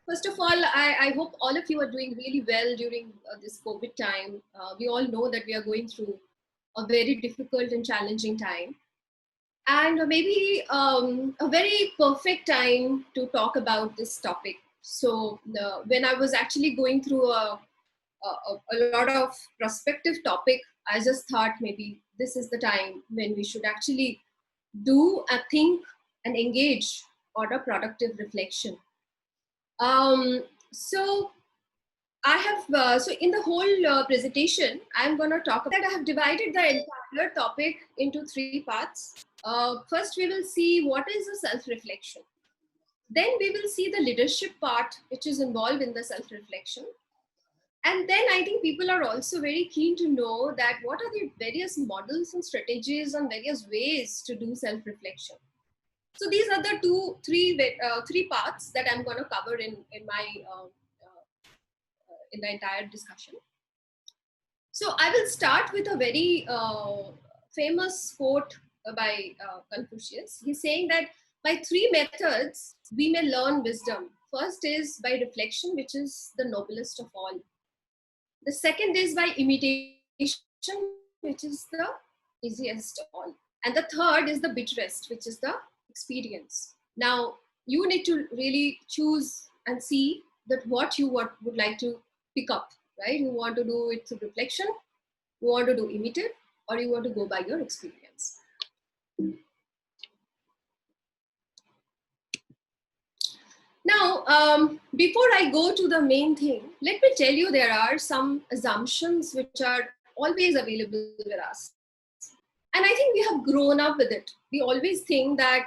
First of all, I hope all of you are doing really well during this COVID time. We all know that we are going through a very difficult and challenging time. And maybe a very perfect time to talk about this topic. So when I was actually going through a lot of prospective topic, I just thought maybe this is the time when we should actually do a think and engage on a productive reflection. So I have, so in the whole presentation, I'm going to talk about that. I have divided the entire topic into three parts. First, we will see what is a self-reflection. Then we will see the leadership part, which is involved in the self-reflection. And then I think people are also very keen to know that what are the various models and strategies and various ways to do self-reflection. So these are the three parts that I'm going to cover in my in the entire discussion. So I will start with a very famous quote by Confucius. He's saying that by three methods we may learn wisdom. First is by reflection, which is the noblest of all. The second is by imitation, which is the easiest of all. And the third is the bitterest, which is the experience. Now, you need to really choose and see that what you would like to pick up, right? You want to do it through reflection, you want to do imitate, or you want to go by your experience. Now, before I go to the main thing, let me tell you there are some assumptions which are always available with us. And I think we have grown up with it. We always think that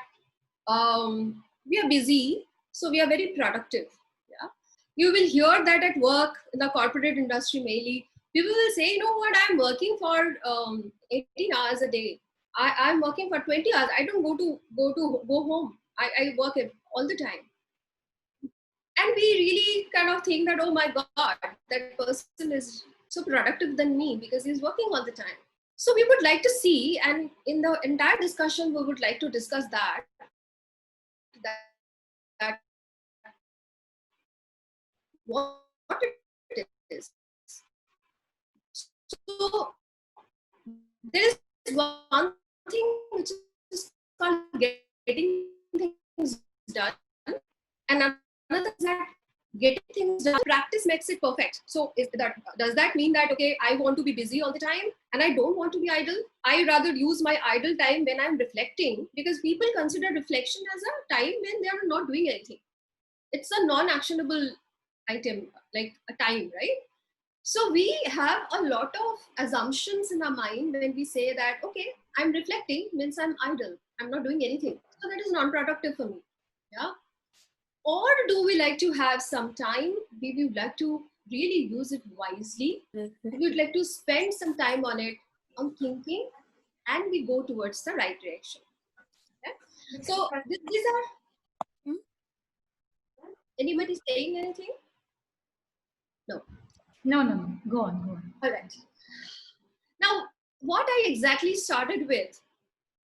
we are busy, so we are very productive. Yeah, you will hear that at work in the corporate industry mainly. People will say, you know what, I'm working for 18 hours a day. I'm working for 20 hours. I don't go home. I work all the time. And we really kind of think that, oh my God, that person is so productive than me because he's working all the time. So we would like to see, and in the entire discussion, we would like to discuss that what it is. So there is one thing which is called getting things done, and another is that getting things done. Practice makes it perfect. So does that mean that, okay, I want to be busy all the time and I don't want to be idle? I rather use my idle time when I'm reflecting, because people consider reflection as a time when they are not doing anything. It's a non-actionable item, like a time, right? So we have a lot of assumptions in our mind when we say that, okay, I'm reflecting means I'm idle. I'm not doing anything. So that is non-productive for me. Yeah. Or do we like to have some time? We would like to really use it wisely. We would like to spend some time on it, on thinking, and we go towards the right direction. Okay? So these are, anybody saying anything? No. No. Go on. All right. Now, what I exactly started with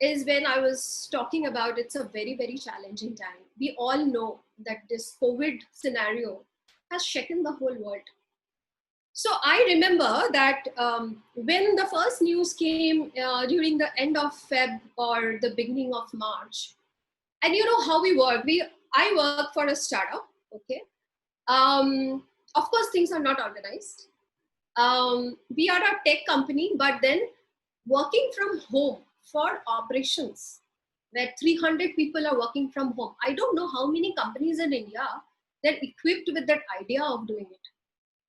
is when I was talking about it's a very, very challenging time. We all know that this COVID scenario has shaken the whole world. So I remember that when the first news came during the end of Feb or the beginning of March, and you know how we work. I work for a startup. Okay. Of course, things are not organized. We are a tech company, but then working from home for operations where 300 people are working from home. I don't know how many companies in India that are equipped with that idea of doing it.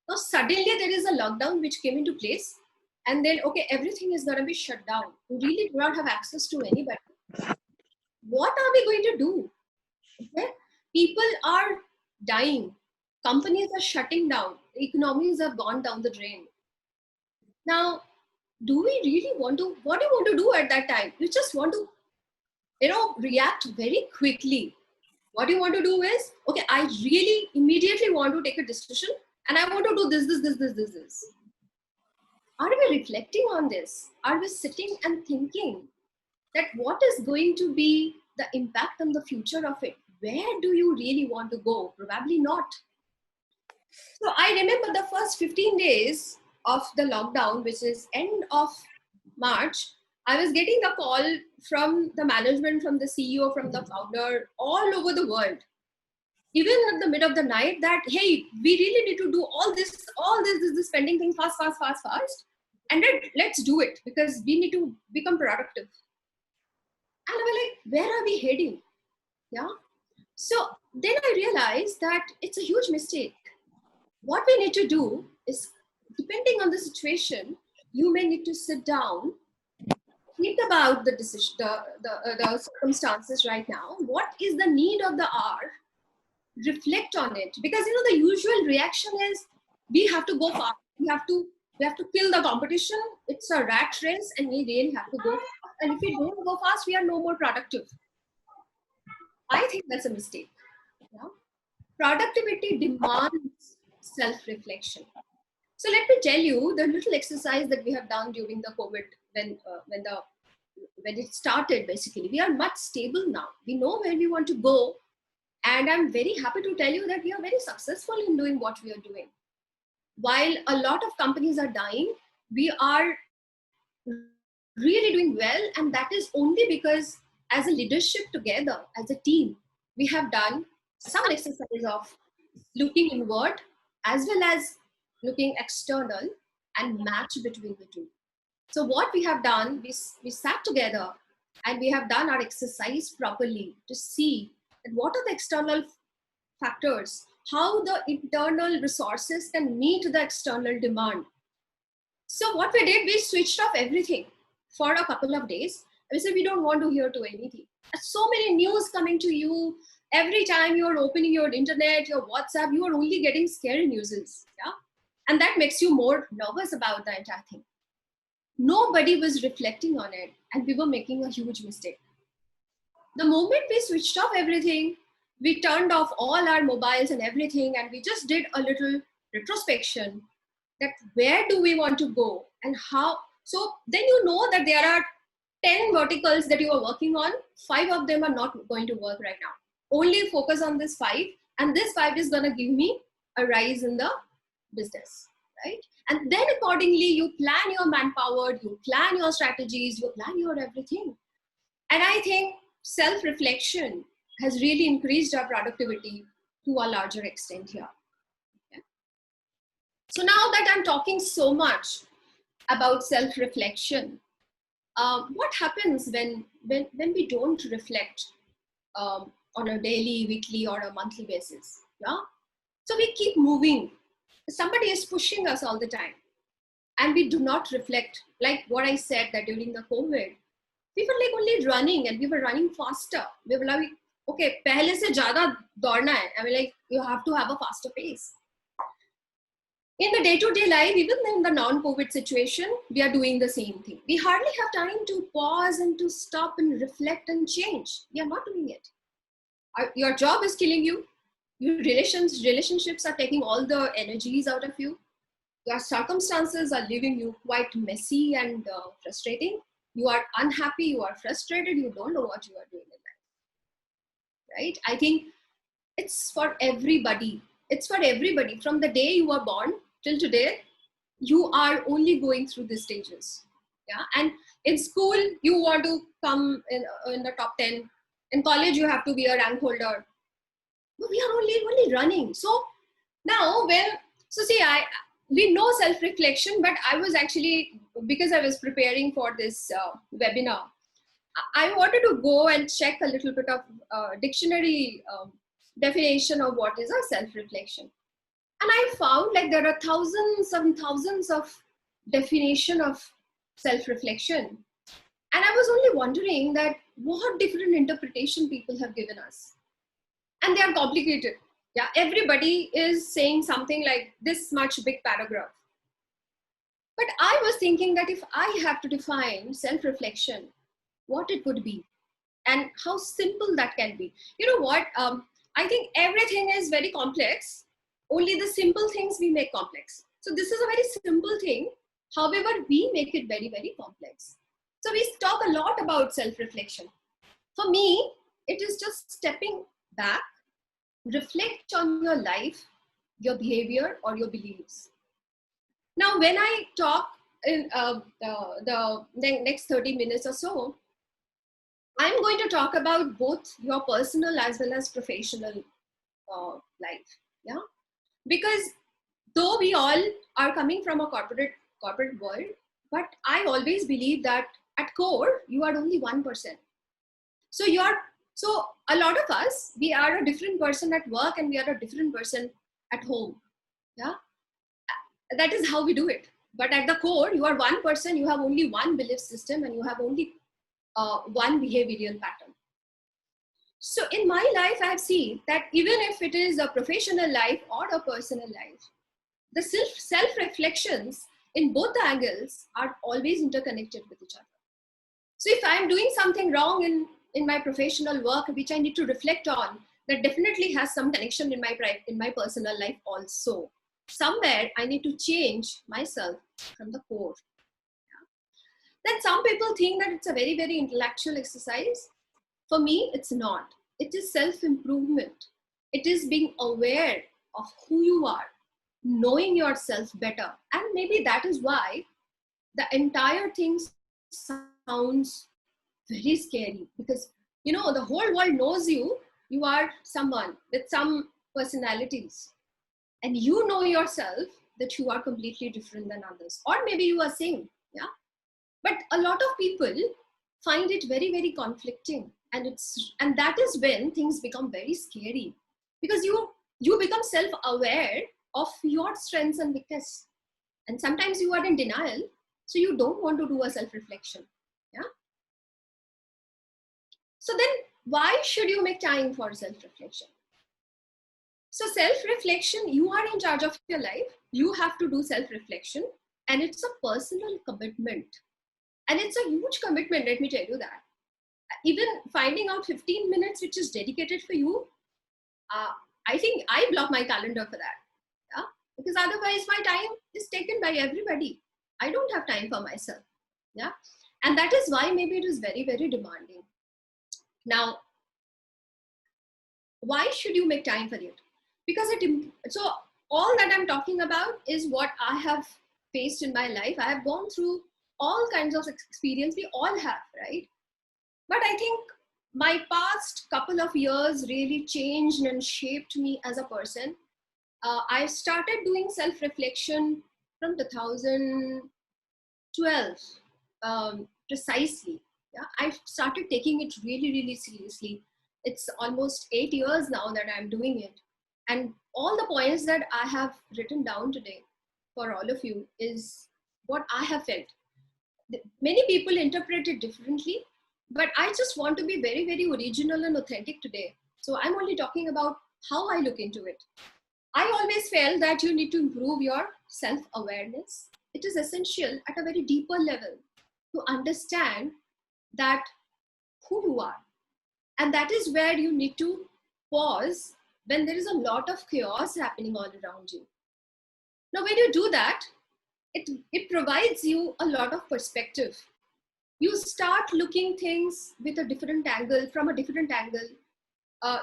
Now suddenly there is a lockdown which came into place, and then, okay, everything is going to be shut down. You really do not have access to anybody. What are we going to do? Okay? People are dying. Companies are shutting down. Economies have gone down the drain. Now, do we really want to, what do you want to do at that time? You just want to, react very quickly. What you want to do is, okay, I really immediately want to take a decision and I want to do this. Are we reflecting on this? Are we sitting and thinking that what is going to be the impact on the future of it? Where do you really want to go? Probably not. So I remember the first 15 days of the lockdown, which is end of March. I was getting a call from the management, from the CEO, from the founder, all over the world, even at the mid of the night, that hey, we really need to do all this spending thing fast, and then let's do it because we need to become productive. And I was like, where are we heading? Yeah. So then I realized that it's a huge mistake. What we need to do is, depending on the situation, you may need to sit down, think about the decision, the circumstances right now. What is the need of the hour? Reflect on it, because the usual reaction is we have to go fast. We have to kill the competition. It's a rat race, and we really have to go fast. And if we don't go fast, we are no more productive. I think that's a mistake. Yeah? Productivity demands self-reflection. So let me tell you the little exercise that we have done during the COVID, when it started. Basically, we are much stable now. We know where we want to go, and I'm very happy to tell you that we are very successful in doing what we are doing. While a lot of companies are dying, we are really doing well, and that is only because, as a leadership together, as a team, we have done some exercise of looking inward as well as looking external and match between the two. So what we have done, we sat together and we have done our exercise properly to see that what are the external factors, how the internal resources can meet the external demand. So what we did, we switched off everything for a couple of days. We said we don't want to hear to anything. There's so many news coming to you. Every time you are opening your internet, your WhatsApp, you are only getting scary news. Yeah? And that makes you more nervous about the entire thing. Nobody was reflecting on it, and we were making a huge mistake. The moment we switched off everything, we turned off all our mobiles and everything, and we just did a little retrospection, that where do we want to go and how. So then that there are 10 verticals that you are working on. 5 of them are not going to work right now. Only focus on this 5, and this 5 is going to give me a rise in the business, right? And then accordingly you plan your manpower, you plan your strategies, you plan your everything. And I think self-reflection has really increased our productivity to a larger extent here. Yeah. So now that I'm talking so much about self-reflection, what happens when we don't reflect on a daily, weekly, or a monthly basis? Yeah. So we keep moving. Somebody is pushing us all the time, and we do not reflect. Like what I said, that during the COVID, we were like only running, and we were running faster. We were like, okay, pehle se zyada daudna hai. I mean, like, you have to have a faster pace. In the day-to-day life, even in the non-COVID situation, we are doing the same thing. We hardly have time to pause and to stop and reflect and change. We are not doing it. Your job is killing you. Your relationships are taking all the energies out of you. Your circumstances are leaving you quite messy and frustrating. You are unhappy, you are frustrated, you don't know what you are doing in life, right? I think it's for everybody. It's for everybody. From the day you were born till today, you are only going through these stages. Yeah. And in school, you want to come in the top 10. In college, you have to be a rank holder. But we are only running. So now, we know self-reflection, but I was actually, because I was preparing for this webinar, I wanted to go and check a little bit of dictionary definition of what is a self-reflection. And I found like there are thousands and thousands of definition of self-reflection. And I was only wondering that what different interpretation people have given us. And they are complicated. Yeah, everybody is saying something like this much big paragraph. But I was thinking that if I have to define self-reflection, what it could be and how simple that can be. You know what? I think everything is very complex. Only the simple things we make complex. So this is a very simple thing. However, we make it very, very complex. So we talk a lot about self-reflection. For me, it is just stepping back, reflect on your life, your behavior, or your beliefs. Now, when I talk in the next 30 minutes or so, I'm going to talk about both your personal as well as professional life. Yeah, because though we all are coming from a corporate world, but I always believe that at core you are only 1%. So so a lot of us, we are a different person at work and we are a different person at home. Yeah, that is how we do it. But at the core, you are one person, you have only one belief system, and you have only one behavioral pattern. So in my life, I have seen that even if it is a professional life or a personal life, the self reflections in both the angles are always interconnected with each other. So if I'm doing something wrong in my professional work, which I need to reflect on, that definitely has some connection in my personal life also. Somewhere I need to change myself from the core. Then some people think that it's a very, very intellectual exercise. For me, it's not. It is self-improvement. It is being aware of who you are, knowing yourself better. And maybe that is why the entire thing sounds very scary, because the whole world knows you are someone with some personalities, and you know yourself that you are completely different than others, or maybe you are same. Yeah, but a lot of people find it very, very conflicting, and that is when things become very scary, because you become self-aware of your strengths and weakness, and sometimes you are in denial, so you don't want to do a self-reflection. Yeah, so then why should you make time for self-reflection? So self-reflection, you are in charge of your life, you have to do self-reflection, and it's a personal commitment, and it's a huge commitment, let me tell you that. Even finding out 15 minutes which is dedicated for you, uh, I think I block my calendar for that. Yeah, because otherwise my time is taken by everybody. I don't have time for myself. Yeah, and that is why maybe it is very, very demanding. Now, why should you make time for it? Because so all that I'm talking about is what I have faced in my life. I have gone through all kinds of experience. We all have, right? But I think my past couple of years really changed and shaped me as a person. I started doing self-reflection from 2012, precisely. Yeah, I started taking it really, really seriously. It's almost 8 years now that I'm doing it. And all the points that I have written down today for all of you is what I have felt. Many people interpret it differently, but I just want to be very, very original and authentic today. So I'm only talking about how I look into it. I always felt that you need to improve your self-awareness. It is essential at a very deeper level to understand that who you are. And that is where you need to pause when there is a lot of chaos happening all around you. Now, when you do that, it provides you a lot of perspective. You start looking things with a different angle, from a different angle.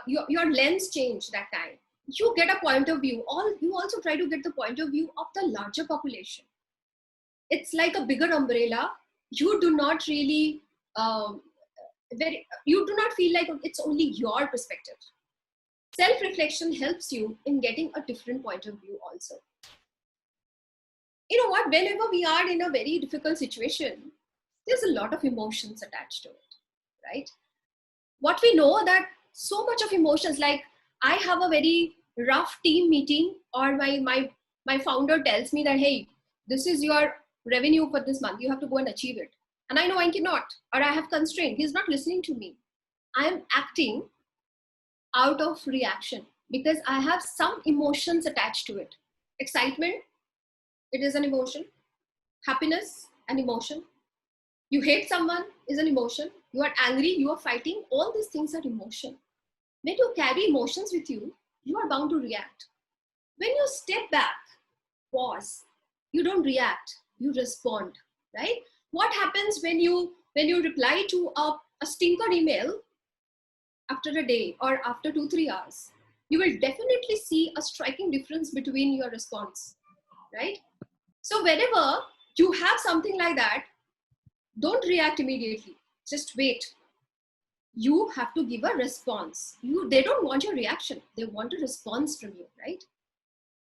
Your lens change that time. You get a point of view. You also try to get the point of view of the larger population. It's like a bigger umbrella. You do not really, you do not feel like it's only your perspective. Self-reflection helps you in getting a different point of view also. You know what? Whenever we are in a very difficult situation, there's a lot of emotions attached to it, right? What we know that so much of emotions, like I have a very rough team meeting, or my founder tells me that, hey, this is your revenue for this month, you have to go and achieve it, and I know I cannot, or I have constraint, he's not listening to me. I am acting out of reaction because I have some emotions attached to it. Excitement, it is an emotion. Happiness, an emotion. You hate someone is an emotion. You are angry, you are fighting. All these things are emotion. When you carry emotions with you, you are bound to react. When you step back, pause, you don't react, you respond, right? What happens when you reply to a stinker email after a day or after 2-3 hours? you will definitely see a striking difference between your response, right? So whenever you have something like that, don't react immediately. Just wait. You have to give a response. They don't want your reaction. They want a response from you, right?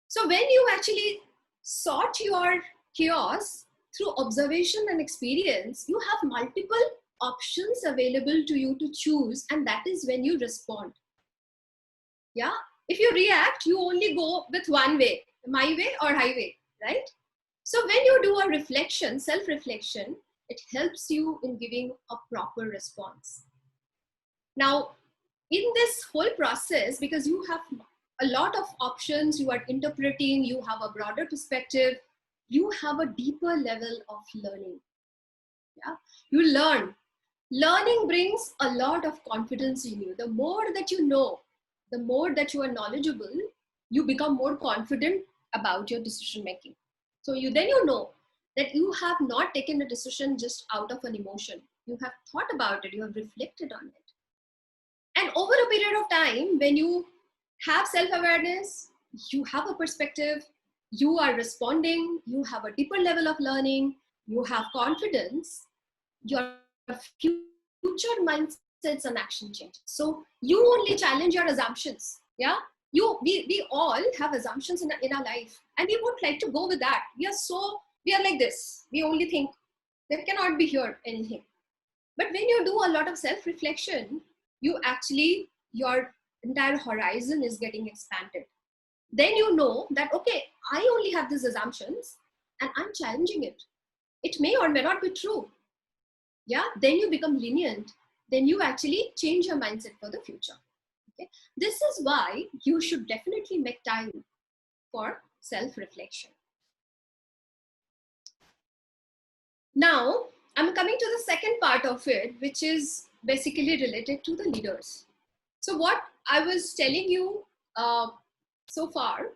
So when you actually sort your chaos through observation and experience, you have multiple options available to you to choose, and that is when you respond. Yeah. If you react, you only go with one way, my way or highway, right? So when you do a reflection, self-reflection, it helps you in giving a proper response. Now, in this whole process, because you have a lot of options, you are interpreting, you have a broader perspective, you have a deeper level of learning. Yeah, you learn. Learning brings a lot of confidence in you. The more that you know, the more that you are knowledgeable, you become more confident about your decision making. So then you know that you have not taken a decision just out of an emotion. You have thought about it, you have reflected on it. And over a period of time, when you have self-awareness, you have a perspective, you are responding, you have a deeper level of learning, you have confidence, your future mindsets and action changes. So you only challenge your assumptions. Yeah. We all have assumptions in our life, and we would like to go with that. We are like this. We only think there cannot be here anything. But when you do a lot of self-reflection, your entire horizon is getting expanded. Then you know that, okay, I only have these assumptions and I'm challenging it. It may or may not be true. Yeah, then you become lenient. Then you actually change your mindset for the future. Okay, this is why you should definitely make time for self-reflection. Now, I'm coming to the second part of it, which is basically related to the leaders. So what I was telling you so far,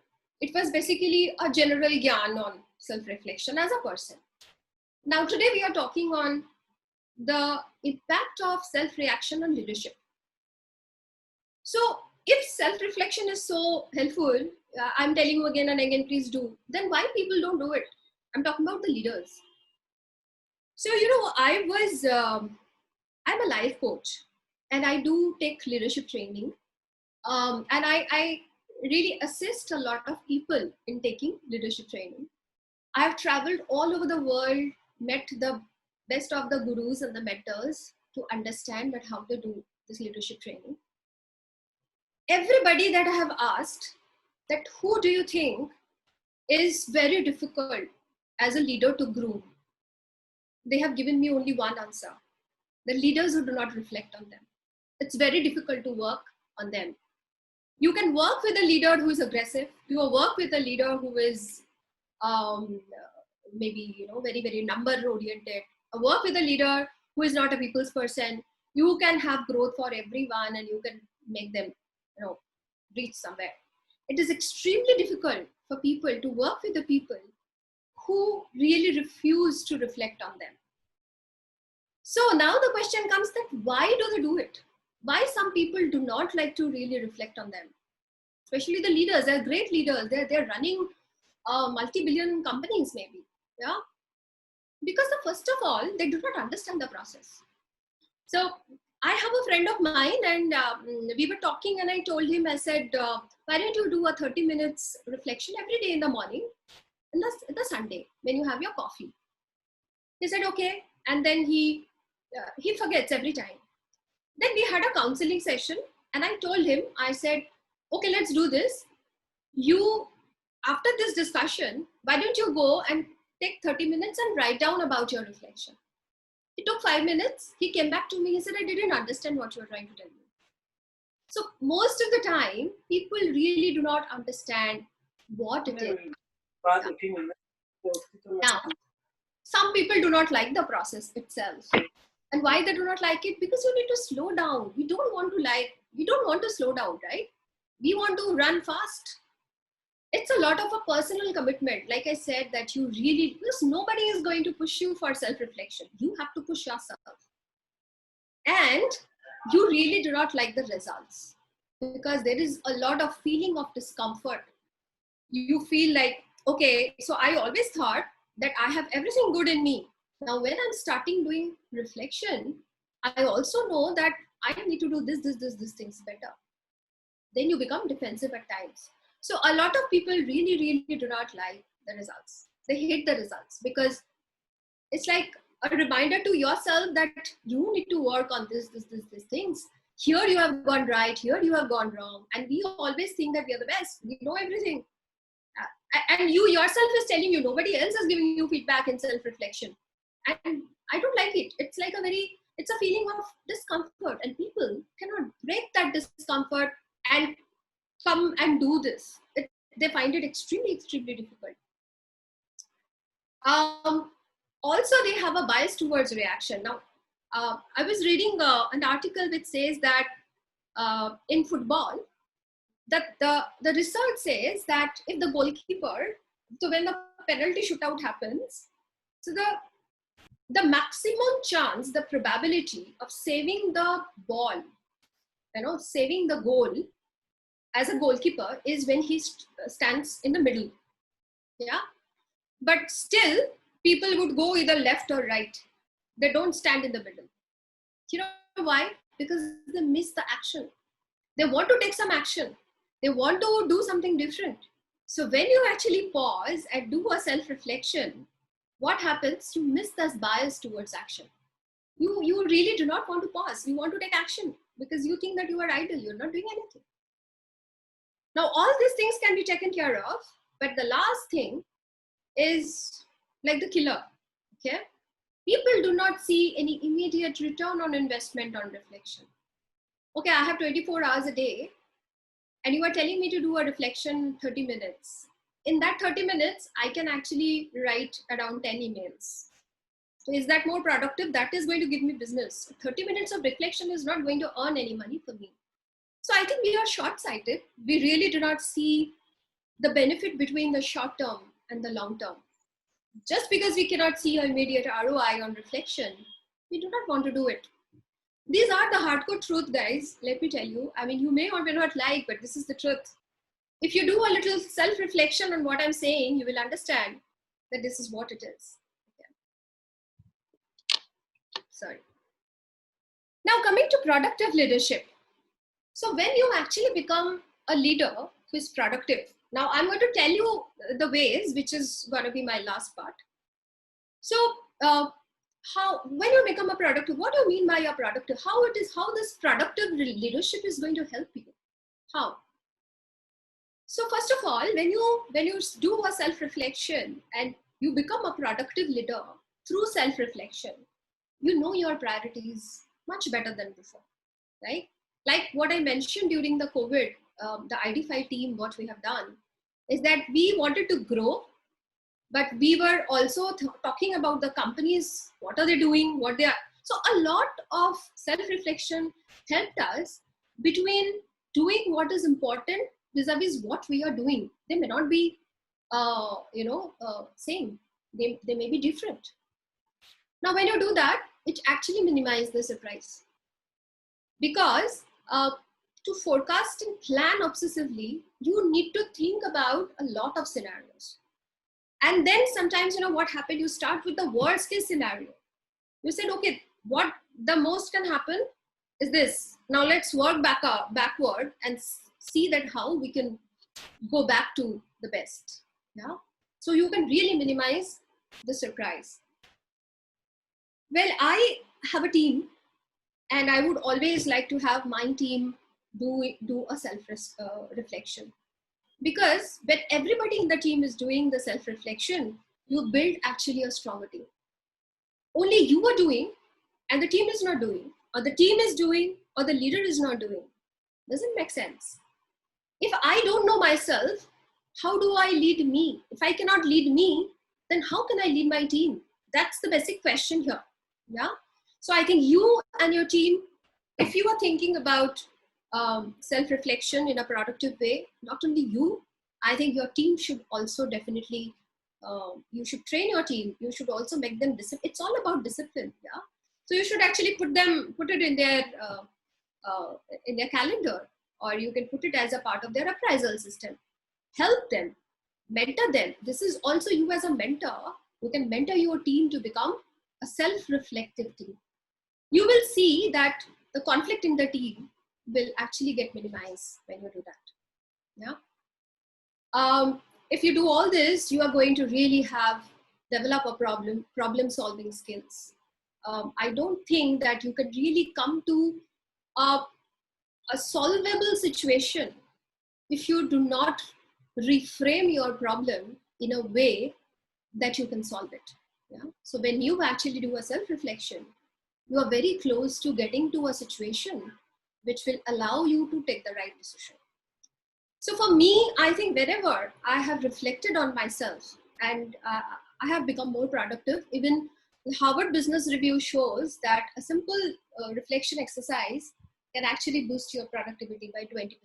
it was basically a general gyan on self-reflection as a person. Now, today we are talking on the impact of self-reaction on leadership. So if self-reflection is so helpful, I'm telling you again and again, please do, then why people don't do it? I'm talking about the leaders. So, I'm a life coach and I do take leadership training. And I really assist a lot of people in taking leadership training. I've traveled all over the world, met the best of the gurus and the mentors to understand that how to do this leadership training. Everybody that I have asked that who do you think is very difficult as a leader to groom, they have given me only one answer: the leaders who do not reflect on them. It's very difficult to work on them. You can work with a leader who is aggressive. You work with a leader who is maybe very very number oriented. Work with a leader who is not a people's person. You can have growth for everyone, and you can make them reach somewhere. It is extremely difficult for people to work with the people who really refuse to reflect on them. So now the question comes that why do they do it? Why some people do not like to really reflect on them? Especially the leaders, they're great leaders. They're running multi-billion companies maybe. Yeah. Because first of all, they do not understand the process. So I have a friend of mine and we were talking and I told him, I said, why don't you do a 30 minutes reflection every day in the morning and the Sunday when you have your coffee? He said, okay. And then he forgets every time. Then we had a counseling session and I told him, I said, okay, let's do this. After this discussion, why don't you go and take 30 minutes and write down about your reflection? It took 5 minutes. He came back to me. He said, I didn't understand what you were trying to tell me. So most of the time, people really do not understand what it is. Now, some people do not like the process itself. And why they do not like it? Because you need to slow down. We don't want to slow down, right? We want to run fast. It's a lot of a personal commitment. Like I said, that because nobody is going to push you for self-reflection. You have to push yourself. And you really do not like the results. because there is a lot of feeling of discomfort. You feel like, okay, so I always thought that I have everything good in me. Now, when I'm starting doing reflection, I also know that I need to do this things better. Then you become defensive at times. So a lot of people really do not like the results. They hate the results because it's like a reminder to yourself that you need to work on these things. Here you have gone right, here you have gone wrong. And we always think that we are the best. We know everything. And you yourself is telling you, nobody else is giving you feedback and self-reflection. And I don't like it. It's like it's a feeling of discomfort, and people cannot break that discomfort and come and do this. They find it extremely difficult. Um, Also, they have a bias towards reaction. Now, I was reading an article which says that in football, that the research says that if the goalkeeper, so when the penalty shootout happens, so the maximum chance, the probability of saving the ball, saving the goal as a goalkeeper is when he stands in the middle. Yeah, but still people would go either left or right. They don't stand in the middle. You know why? Because they miss the action. They want to take some action. They want to do something different. So when you actually pause and do a self-reflection, what happens? You miss this bias towards action. You really do not want to pause. You want to take action because you think that you are idle. You're not doing anything. Now, all these things can be taken care of, but the last thing is like the killer. Okay? People do not see any immediate return on investment on reflection. Okay, I have 24 hours a day, and you are telling me to do a reflection 30 minutes. In that 30 minutes, I can actually write around 10 emails. So is that more productive? That is going to give me business. 30 minutes of reflection is not going to earn any money for me. So I think we are short-sighted. We really do not see the benefit between the short term and the long term. Just because we cannot see an immediate ROI on reflection, we do not want to do it. These are the hardcore truth, guys. Let me tell you. I mean, you may or may not like, but this is the truth. If you do a little self-reflection on what I'm saying, you will understand that this is what it is. Okay. Sorry. Now, coming to productive leadership. So when you actually become a leader who is productive, now I'm going to tell you the ways, which is going to be my last part. So when you become a productive, what do you mean by a productive? How this productive leadership is going to help you? How? So first of all, when you do a self-reflection and you become a productive leader through self-reflection, you know your priorities much better than before, right? Like what I mentioned during the COVID, the IDFY team, what we have done is that we wanted to grow, but we were also talking about the companies, what are they doing, what they are. So a lot of self-reflection helped us between doing what is important vis-a-vis what we are doing. They may not be, same. They may be different. Now, when you do that, it actually minimizes the surprise. Because to forecast and plan obsessively, you need to think about a lot of scenarios. And then sometimes, what happened, you start with the worst case scenario. You said, okay, what the most can happen is this. Now let's work backward and see that how we can go back to the best. Yeah. So you can really minimize the surprise. Well, I have a team, and I would always like to have my team do a self-reflection. Because when everybody in the team is doing the self-reflection, you build actually a stronger team. Only you are doing and the team is not doing, or the team is doing or the leader is not doing. Doesn't make sense. If I don't know myself, how do I lead me? If I cannot lead me, then how can I lead my team? That's the basic question here. Yeah. So I think you and your team, if you are thinking about self-reflection in a productive way, not only you, I think your team should also definitely, you should train your team. You should also make them discipline. It's all about discipline. Yeah. So you should actually put it in their calendar or you can put it as a part of their appraisal system. Help them, mentor them. This is also you as a mentor who can mentor your team to become a self-reflective team. You will see that the conflict in the team will actually get minimized when you do that. Yeah. If you do all this, you are going to really develop a problem solving skills. I don't think that you can really come to a solvable situation if you do not reframe your problem in a way that you can solve it. Yeah. So when you actually do a self-reflection, you are very close to getting to a situation which will allow you to take the right decision. So for me, I think whenever I have reflected on myself and I have become more productive, even the Harvard Business Review shows that a simple reflection exercise can actually boost your productivity by 20%.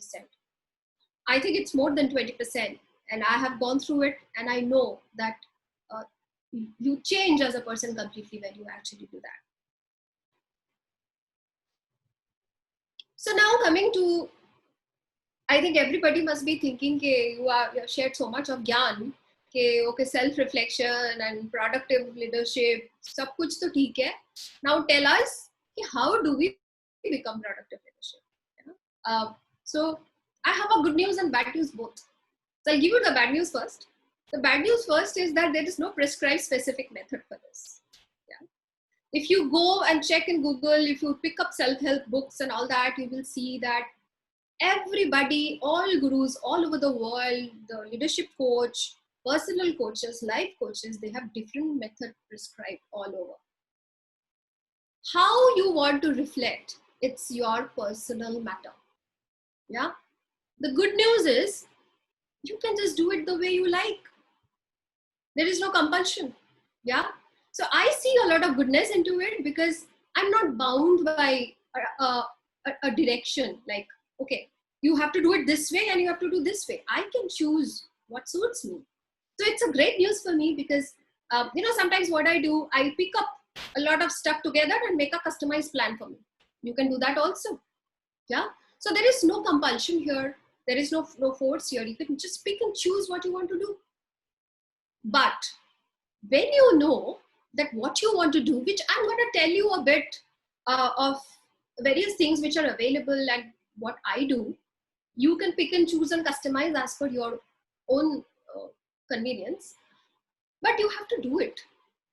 I think it's more than 20%. And I have gone through it and I know that you change as a person completely when you actually do that. So now coming to, I think everybody must be thinking that you have shared so much of gyan, okay, self-reflection and productive leadership, sab kuch to theek hai. Now tell us, how do we become productive leadership? So I have a good news and bad news both. So I'll give you the bad news first. The bad news first is that there is no prescribed specific method for this. Yeah. If you go and check in Google, if you pick up self-help books and all that, you will see that everybody, all gurus all over the world, the leadership coach, personal coaches, life coaches, they have different methods prescribed all over. How you want to reflect, it's your personal matter. Yeah. The good news is you can just do it the way you like. There is no compulsion. Yeah. So I see a lot of goodness into it because I'm not bound by a direction like, okay, you have to do it this way and you have to do this way. I can choose what suits me. So it's a great news for me because, sometimes what I do, I pick up a lot of stuff together and make a customized plan for me. You can do that also. Yeah. So there is no compulsion here. There is no force here. You can just pick and choose what you want to do. But when you know that what you want to do, which I'm going to tell you a bit of various things which are available and what I do, you can pick and choose and customize as per your own convenience, but you have to do it.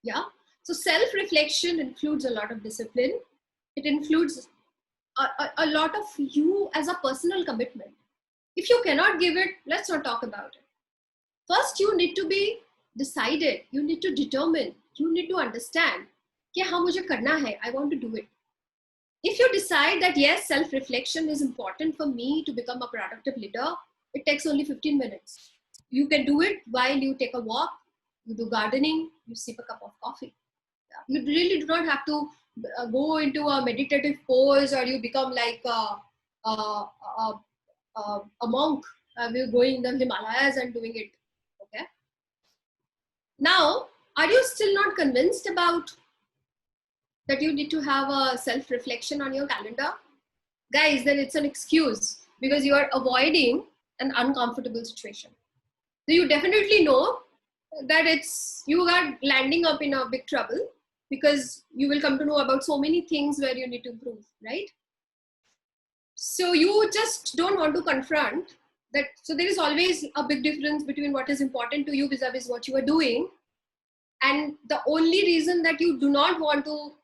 Yeah. So self-reflection includes a lot of discipline. It includes a lot of you as a personal commitment. If you cannot give it, let's not talk about it. First, you need to be decided. You need to determine. You need to understand कि हाँ मुझे करना है. I want to do it. If you decide that yes, self-reflection is important for me to become a productive leader, it takes only 15 minutes. You can do it while you take a walk, you do gardening, you sip a cup of coffee. You really do not have to go into a meditative pose or you become like a monk. We're going in the Himalayas and doing it. Okay. Now, are you still not convinced about that you need to have a self-reflection on your calendar? Guys, then it's an excuse because you are avoiding an uncomfortable situation. So you definitely know that you are landing up in a big trouble because you will come to know about so many things where you need to improve, right? So you just don't want to confront that. So there is always a big difference between what is important to you vis-a-vis what you are doing. And the only reason that you do not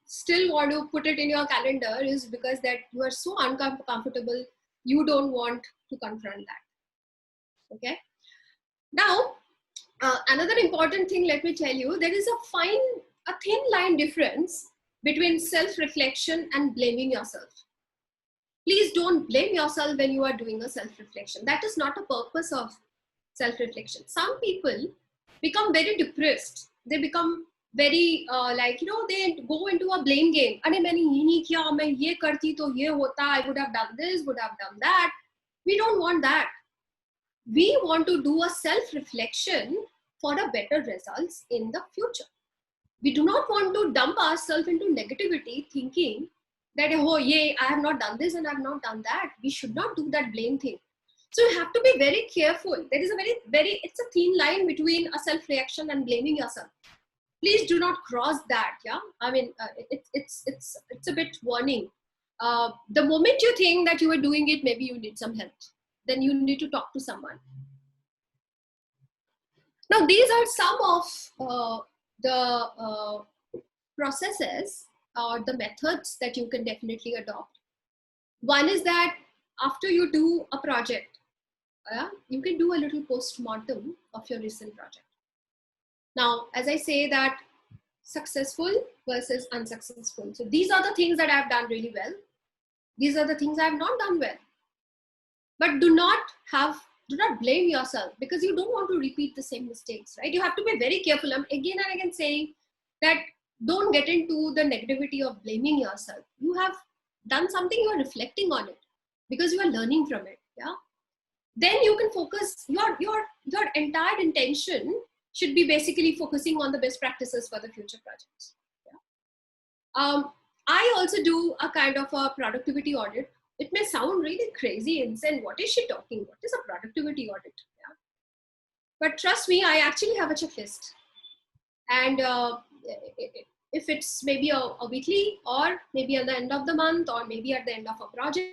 still want to put it in your calendar is because that you are so uncomfortable, you don't want to confront that. Okay. Now, another important thing, let me tell you, there is a thin line difference between self-reflection and blaming yourself. Please don't blame yourself when you are doing a self-reflection. That is not a purpose of self-reflection. Some people become very depressed. They become very they go into a blame game. Arey maine ye nahi kiya, main ye karti to ye hota, I would have done this, would have done that. We don't want that. We want to do a self-reflection for a better results in the future. We do not want to dump ourselves into negativity thinking that, oh, yeah, I have not done this and I have not done that. We should not do that blame thing. So you have to be very careful. There is a it's a thin line between a self-reaction and blaming yourself. Please do not cross that. Yeah, I mean, it's a bit warning. The moment you think that you are doing it, maybe you need some help. Then you need to talk to someone. Now, these are some of the processes or the methods that you can definitely adopt. One is that after you do a project, you can do a little post-mortem of your recent project. Now, as I say that successful versus unsuccessful. So these are the things that I've done really well. These are the things I've not done well. But do not blame yourself, because you don't want to repeat the same mistakes, right? You have to be very careful. I'm again and again saying that don't get into the negativity of blaming yourself. You have done something, you are reflecting on it because you are learning from it. Yeah. Then you can focus your entire intention should be basically focusing on the best practices for the future projects. Yeah. I also do a kind of a productivity audit. It may sound really crazy, insane. What is she talking? What is a productivity audit? Yeah. But trust me, I actually have a checklist. And if it's maybe a weekly, or maybe at the end of the month, or maybe at the end of a project,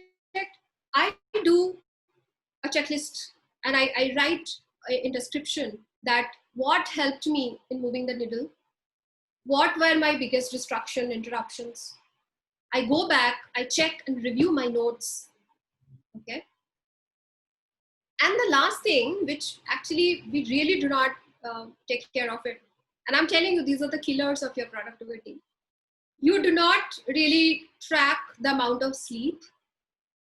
I do a checklist, and I write in description that what helped me in moving the needle, what were my biggest interruptions. I go back, I check and review my notes. Okay. And the last thing, which actually we really do not take care of it, and I'm telling you, these are the killers of your productivity. You do not really track the amount of sleep.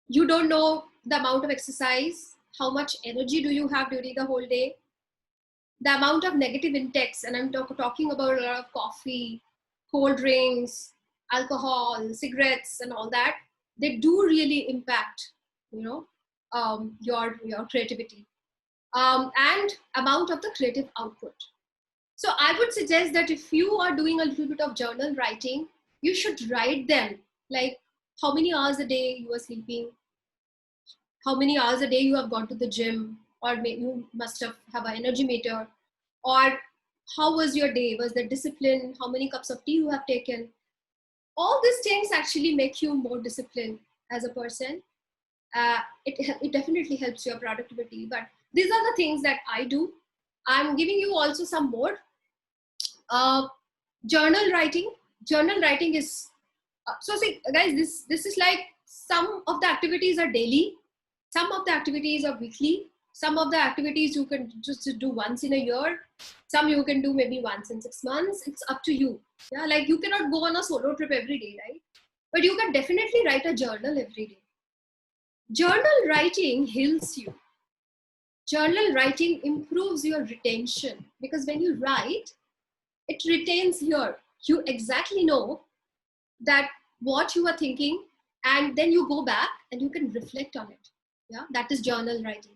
You don't know the amount of exercise, how much energy do you have during the whole day, the amount of negative intakes, and I'm talking about a lot of coffee, cold drinks, alcohol, cigarettes, and all that. They do really impact, your creativity, and amount of the creative output. So I would suggest that if you are doing a little bit of journal writing, you should write them, like how many hours a day you are sleeping, how many hours a day you have gone to the gym, or maybe you must have an energy meter, or how was your day? Was there discipline? How many cups of tea you have taken? All these things actually make you more disciplined as a person. It definitely helps your productivity. But these are the things that I do. I'm giving you also some more. Journal writing. Journal writing is so see, guys. This is like some of the activities are daily, some of the activities are weekly, some of the activities you can just do once in a year, some you can do maybe once in 6 months. It's up to you. Yeah, like you cannot go on a solo trip every day, right? But you can definitely write a journal every day. Journal writing heals you. Journal writing improves your retention, because when you write, it retains here. You exactly know that what you are thinking, and then you go back and you can reflect on it. Yeah, that is journal writing.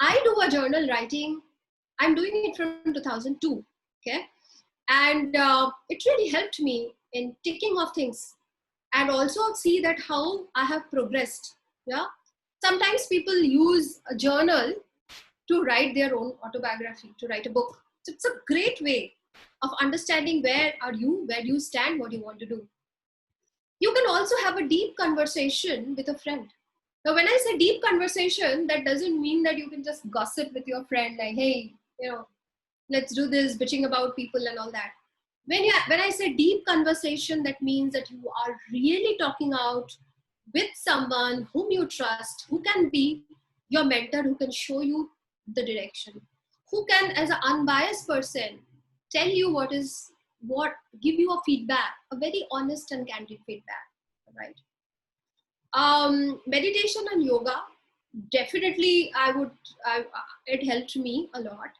I do a journal writing. I'm doing it from 2002. Okay, and it really helped me in ticking off things, and also see that how I have progressed. Yeah, sometimes people use a journal to write their own autobiography, to write a book. So it's a great way of understanding where do you stand, what you want to do. You can also have a deep conversation with a friend. Now, when I say deep conversation, that doesn't mean that you can just gossip with your friend, like, hey, let's do this, bitching about people and all that. When I say deep conversation, that means that you are really talking out with someone whom you trust, who can be your mentor, who can show you the direction, who can, as an unbiased person, tell you give you a feedback, a very honest and candid feedback, right? Meditation and yoga, definitely it helped me a lot.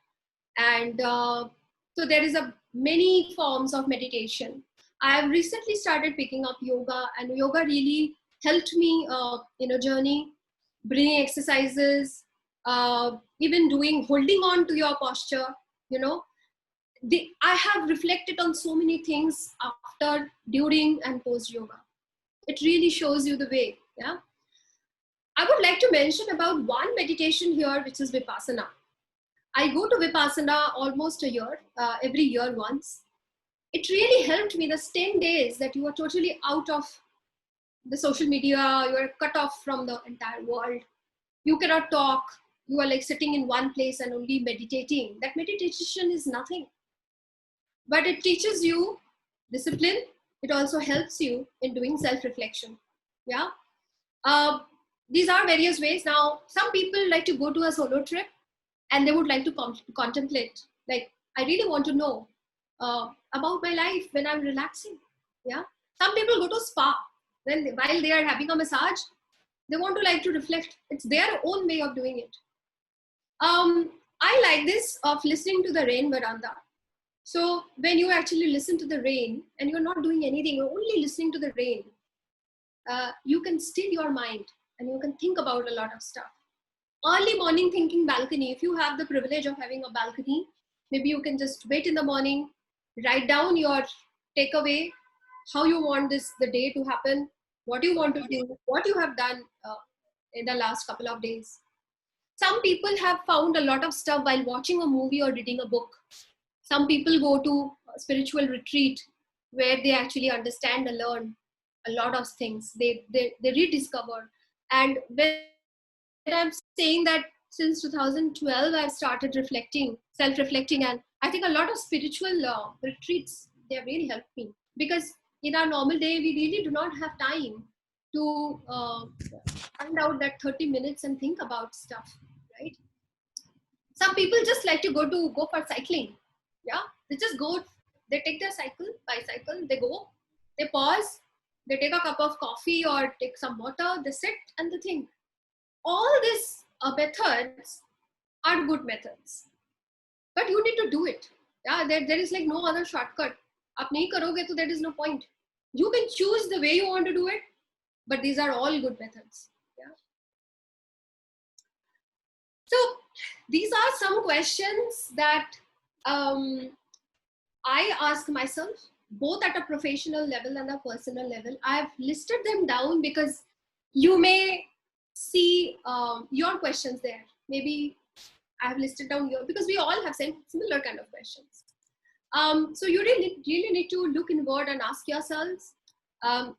And so there is many forms of meditation. I have recently started picking up yoga, and yoga really helped me in a journey, bringing exercises, even holding on to your posture. I have reflected on so many things after, during, and post yoga. It really shows you the way. Yeah. I would like to mention about one meditation here, which is Vipassana. I go to Vipassana almost a year, every year once. It really helped me. The 10 days that you are totally out of the social media, you are cut off from the entire world. You cannot talk. You are like sitting in one place and only meditating. That meditation is nothing. But it teaches you discipline. It also helps you in doing self-reflection. Yeah. Uh, these are various ways. Now, some people like to go to a solo trip and they would like to contemplate. Like, I really want to know about my life when I'm relaxing. Yeah. Some people go to spa while they are having a massage. They want to like to reflect. It's their own way of doing it. I like this of listening to the rain veranda. So when you actually listen to the rain and you're not doing anything, you're only listening to the rain, you can still your mind and you can think about a lot of stuff. Early morning thinking balcony. If you have the privilege of having a balcony, maybe you can just wait in the morning, write down your takeaway, how you want the day to happen, what you want to do, what you have done in the last couple of days. Some people have found a lot of stuff while watching a movie or reading a book. Some people go to a spiritual retreat where they actually understand and learn a lot of things. They rediscover. And when I'm saying that since 2012, I've started reflecting, self-reflecting, and I think a lot of spiritual retreats, they have really helped me, because in our normal day, we really do not have time to find out that 30 minutes and think about stuff, right? Some people just like to go for cycling. Yeah, they just go, they take their bicycle, they go, they pause, they take a cup of coffee or take some water, they sit and they think. All these methods are good methods, but you need to do it. Yeah, there is like no other shortcut. Aap nahi karoge to there is no point. You can choose the way you want to do it, but these are all good methods. Yeah. So these are some questions that I ask myself, both at a professional level and a personal level. I've listed them down because you may see your questions there. Maybe I have listed down your, because we all have similar kind of questions. So you really need to look inward and ask yourselves.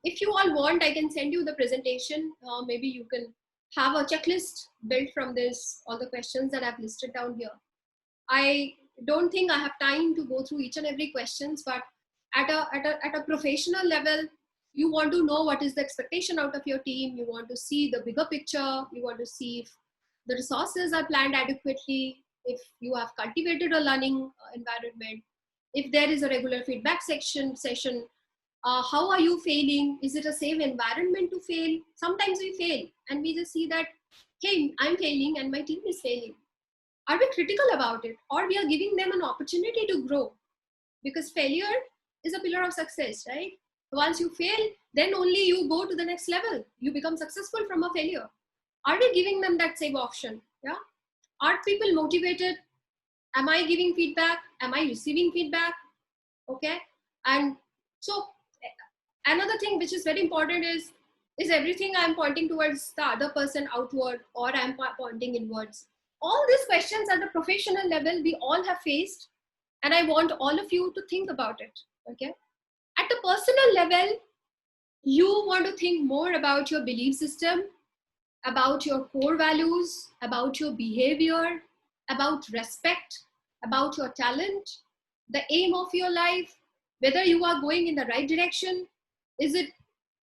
If you all want, I can send you the presentation. Maybe you can have a checklist built from this, all the questions that I've listed down here. I don't think I have time to go through each and every questions, but at a professional level, you want to know what is the expectation out of your team. You want to see the bigger picture. You want to see if the resources are planned adequately, if you have cultivated a learning environment, if there is a regular feedback session, how are you failing? Is it a safe environment to fail? Sometimes we fail and we just see that, hey, I'm failing and my team is failing. Are we critical about it, or we are giving them an opportunity to grow? Because failure is a pillar of success, right? Once you fail, then only you go to the next level. You become successful from a failure. Are we giving them that same option? Yeah. Are people motivated? Am I giving feedback? Am I receiving feedback? Okay. And so another thing which is very important is everything I'm pointing towards the other person outward, or I'm pointing inwards? All these questions at the professional level, we all have faced, and I want all of you to think about it. Okay. At the personal level, you want to think more about your belief system, about your core values, about your behavior, about respect, about your talent, the aim of your life, whether you are going in the right direction.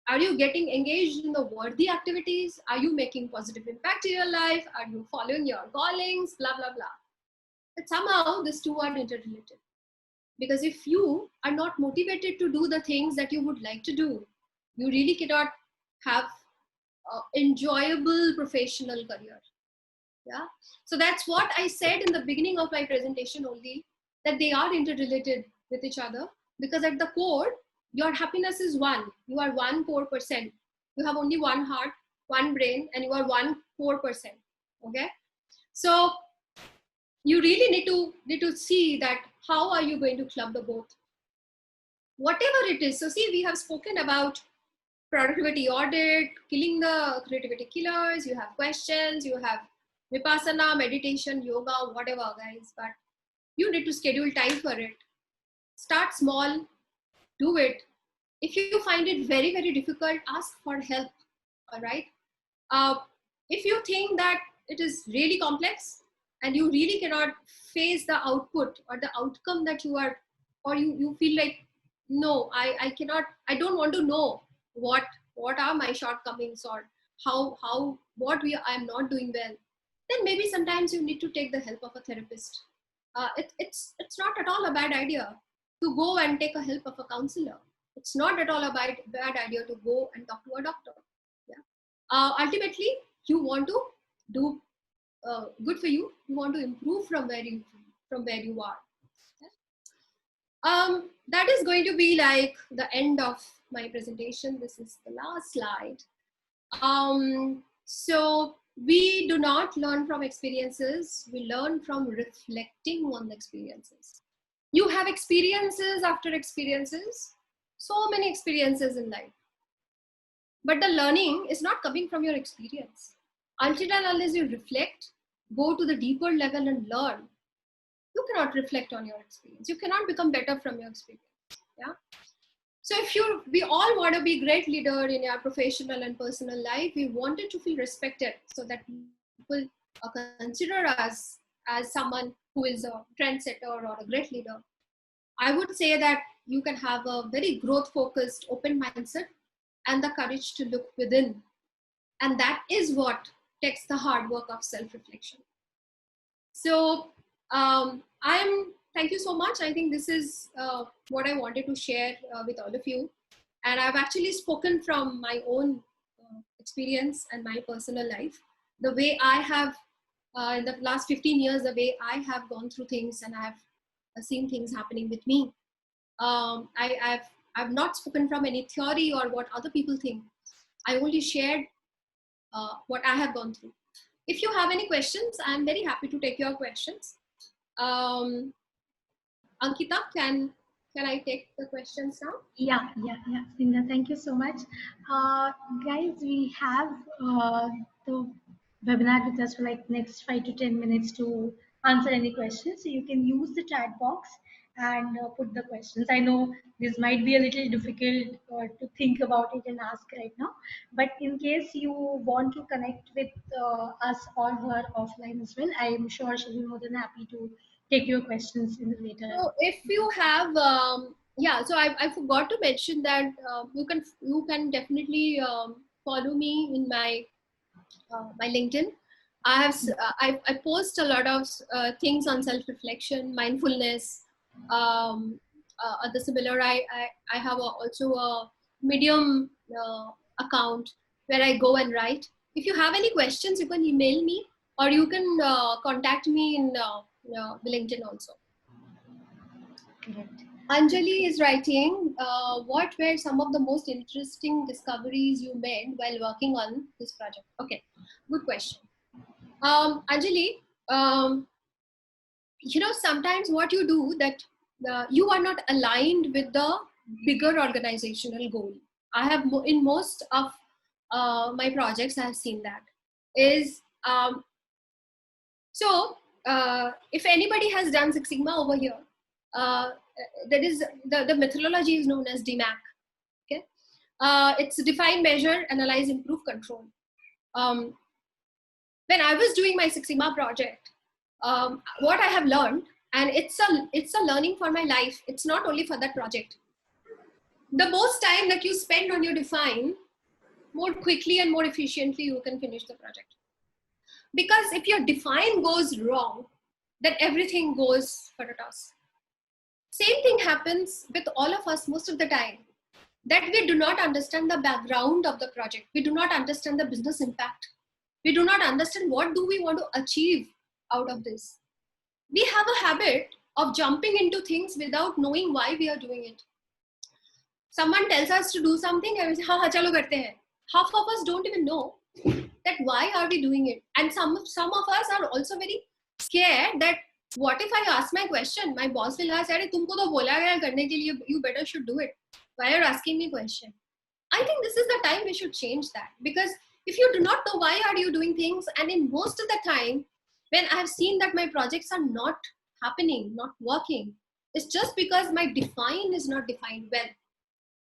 Are you getting engaged in the worthy activities? Are you making positive impact in your life? Are you following your callings? Blah, blah, blah. But somehow these two are interrelated. Because if you are not motivated to do the things that you would like to do, you really cannot have enjoyable professional career. Yeah. So that's what I said in the beginning of my presentation only, that they are interrelated with each other, because at the core, your happiness is one. You are one core percent. You have only one heart, one brain, and you are one core percent. Okay. So you really need to see that how are you going to club the both, whatever it is. So see, we have spoken about productivity audit, killing the creativity killers, you have questions, you have vipassana, meditation, yoga, whatever, guys. But you need to schedule time for it. Start small, do it. If you find it very, very difficult, ask for help. All right. Uh, if you think that it is really complex and you really cannot face the output or the outcome that you are, or you feel like, no, I cannot, I don't want to know what are my shortcomings or what I'm not doing well, then maybe sometimes you need to take the help of a therapist. It's not at all a bad idea to go and take a help of a counselor. It's not at all a bad idea to go and talk to a doctor. Yeah. Ultimately, you want to do good for you. You want to improve from where you are. That is going to be like the end of my presentation. This is the last slide. So we do not learn from experiences. We learn from reflecting on the experiences. You have experiences after experiences, so many experiences in life. But the learning is not coming from your experience. Until and unless you reflect, go to the deeper level and learn, you cannot reflect on your experience. You cannot become better from your experience. Yeah. So we all want to be great leader in our professional and personal life. We wanted to feel respected so that people consider us as someone who is a trendsetter or a great leader. I would say that you can have a very growth focused, open mindset and the courage to look within. And that is what takes the hard work of self-reflection. So thank you so much. I think this is what I wanted to share with all of you. And I've actually spoken from my own experience and my personal life. The way I have, in the last 15 years, the way I have gone through things and I have seen things happening with me. I've not spoken from any theory or what other people think. I only shared what I have gone through. If you have any questions, I'm very happy to take your questions. Ankita, can I take the questions now? Yeah. Snigdha, thank you so much. Guys, we have the webinar with us for like next 5 to 10 minutes to answer any questions. So you can use the chat box and put the questions. I know this might be a little difficult to think about it and ask right now, but in case you want to connect with us or her offline as well, I am sure she'll be more than happy to take your questions in the later. So if you have, so I forgot to mention that you can definitely follow me in my my LinkedIn. I post a lot of things on self-reflection, mindfulness. The similar, I have also a Medium account where I go and write. If you have any questions, you can email me or you can contact me in the LinkedIn also. Correct. Anjali is writing, what were some of the most interesting discoveries you made while working on this project? Okay, good question. Anjali, sometimes what you do that you are not aligned with the bigger organizational goal. I have in most of my projects, I have seen that is, if anybody has done Six Sigma over here, there is the methodology is known as DMAC. Okay, it's define, measure, analyze, improve, control. When I was doing my Six Sigma project, what I have learned, and it's a learning for my life. It's not only for that project. The most time that you spend on your define, more quickly and more efficiently you can finish the project. Because if your define goes wrong, then everything goes for a toss. Same thing happens with all of us most of the time, that we do not understand the background of the project. We do not understand the business impact. We do not understand what do we want to achieve out of this. We have a habit of jumping into things without knowing why we are doing it. Someone tells us to do something and we say, हाँ चलो करते हैं. Half of us don't even know that why are we doing it. And some of us are also very scared that what if I ask my question, my boss will ask, अरे तुमको तो बोला गया करने के लिए, you better should do it. Why are you asking me question? I think this is the time we should change that, because if you do not know why are you doing things, and in most of the time when I have seen that my projects are not happening, not working, it's just because my define is not defined well.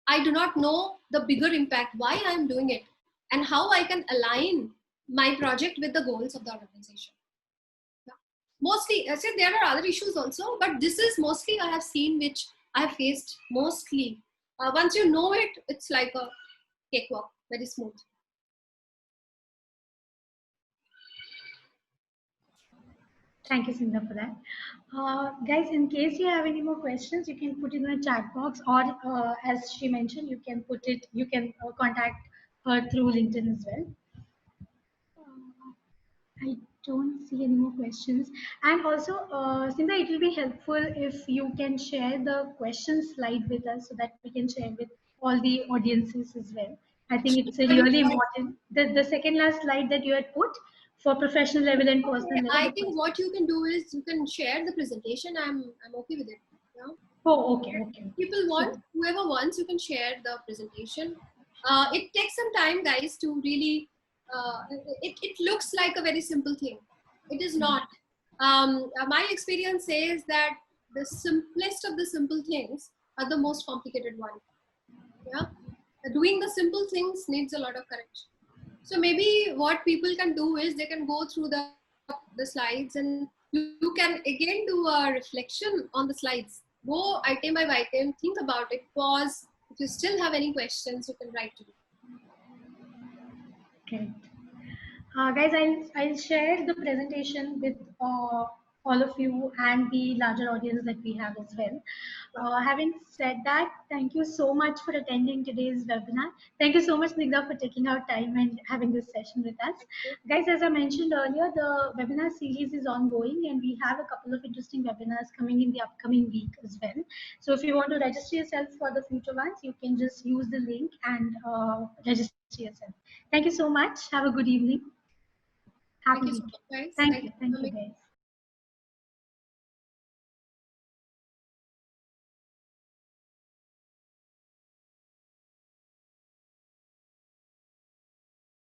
I do not know the bigger impact, why I am doing it, and how I can align my project with the goals of the organization. Yeah. Mostly, I said there are other issues also, but this is mostly I have seen, which I have faced mostly. Once you know it, it's like a cakewalk, very smooth. Thank you, Snigdha, for that. Guys, in case you have any more questions, you can put it in the chat box, or as she mentioned, you can put it, you can contact her through LinkedIn as well. I don't see any more questions. And also, Sindha, it will be helpful if you can share the question slide with us so that we can share with all the audiences as well. I think it's a really important. The second last slide that you had put for professional level and Okay, personal level. I think what you can do is you can share the presentation. I'm okay with it. Yeah. Oh, okay, okay. People want, So, whoever wants, you can share the presentation. It takes some time, guys, to really. It looks like a very simple thing. It is not. My experience says that the simplest of the simple things are the most complicated one. Yeah, doing the simple things needs a lot of courage. So maybe what people can do is they can go through the slides, and you can again do a reflection on the slides. Go item by item, think about it, pause. If you still have any questions, you can write to me. okay. Guys, I'll share the presentation with all of you and the larger audience that we have as well. Having said that, thank you so much for attending today's webinar. Thank you so much, Snigdha, for taking our time and having this session with us. Guys, as I mentioned earlier, the webinar series is ongoing and we have a couple of interesting webinars coming in the upcoming week as well. So if you want to register yourself for the future ones, you can just use the link and register yourself. Thank you so much. Have a good evening. Thank Happy you so weekend. much, guys. Thank Thank you. you for Thank you, coming. guys.